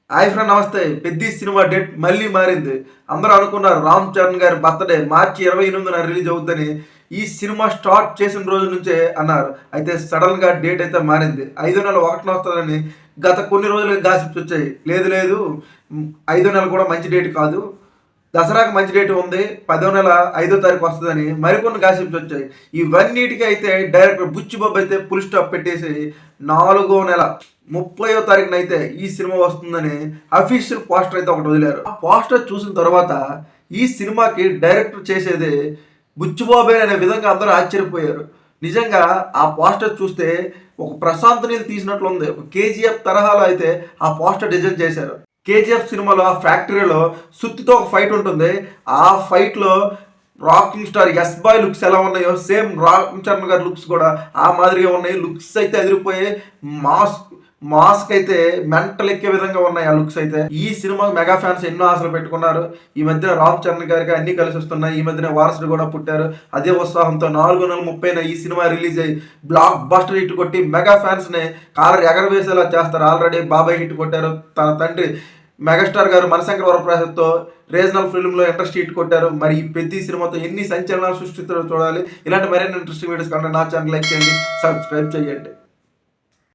Hi friend నమస్తే. 'Peddi' cinema date మళ్ళీ మారింది. అందరూ అనుకున్నారు రామ్ చరణ్ గారి బర్త్‌డే మార్చి 28న రిలీజ్ అవుద్దని. ఈ సినిమా స్టార్ట్ చేసిన రోజు నుంచే అన్నారు. అయితే సడెన్‌గా డేట్ అయితే మారింది. ఐదో నెల 1న వస్తదని గత కొన్ని రోజులుగా గాసిప్స్ వచ్చాయి. లేదు లేదు ఐదో నెల కూడా మంచి డేట్ కాదు. దసరాకి మంచి డేట్ ఉంది. 10వ నెల 5వ తారీఖు వస్తదని మరికొన్ని గాసిప్స్ వచ్చాయి. ఇవన్నిటికి అయితే డైరెక్టర్ బుచ్చిబాబు అయితే ఫుల్ స్టాప్ పెట్టేసి 4వ నెల 30వ తారీఖునైతే ఈ సినిమా వస్తుందని అఫీషియల్ పోస్టర్ అయితే ఒకటి వదిలారు. ఆ పోస్టర్ చూసిన తర్వాత ఈ సినిమాకి డైరెక్టర్ చేసేది బుచ్చిబాబే అనే విధంగా అందరూ ఆశ్చర్యపోయారు. నిజంగా ఆ పోస్టర్ చూస్తే ఒక ప్రశాంత్ నీల్ తీసినట్లుంది. ఒక కేజీఎఫ్ తరహాలో అయితే ఆ పోస్టర్ డిజైన్ చేశారు. కేజీఎఫ్ సినిమాలో ఆ ఫ్యాక్టరీలో సుత్తితో ఒక ఫైట్ ఉంటుంది. ఆ ఫైట్లో rocking star Yash boy looks ఎలా ఉన్నాయో సేమ్ రామ్ చరణ్ గారి లుక్స్ కూడా ఆ మాదిరిగా ఉన్నాయి. లుక్స్ అయితే అదిరిపోయాయి. మాస్ మాస్క్ అయితే మెంటల్ ఎక్కే విధంగా ఉన్నాయి ఆ లుక్స్ అయితే. ఈ సినిమాకి మెగా ఫ్యాన్స్ ఎన్నో ఆశలు పెట్టుకున్నారు. ఈ మధ్యన రామ్ చరణ్ గారికి అన్ని కలిసి వస్తున్నాయి. ఈ మధ్యన వారసుడు కూడా పుట్టారు. అదే ఉత్సాహంతో 4 నెలల 30న ఈ సినిమా రిలీజ్ అయ్యి బ్లాక్ బస్టర్ హిట్ కొట్టి మెగా ఫ్యాన్స్ని కాలర్ ఎగరవేసేలా చేస్తారు. ఆల్రెడీ బాబాయ్ హిట్ కొట్టారు. తన తండ్రి మెగాస్టార్ గారు మనశంకర వరప్రసాద్తో రీజనల్ ఫిల్మ్లో ఇంట్రెస్ట్ హిట్ కొట్టారు. మరి ఈ 'పెద్ది' సినిమాతో ఎన్ని సంచలనాలు సృష్టిస్తారో చూడాలి. ఇలాంటి మరిన్ని ఇంట్రెస్టింగ్ వీడియోస్ కంటే నా ఛానల్ లైక్ చేయండి, సబ్స్క్రైబ్ చేయండి.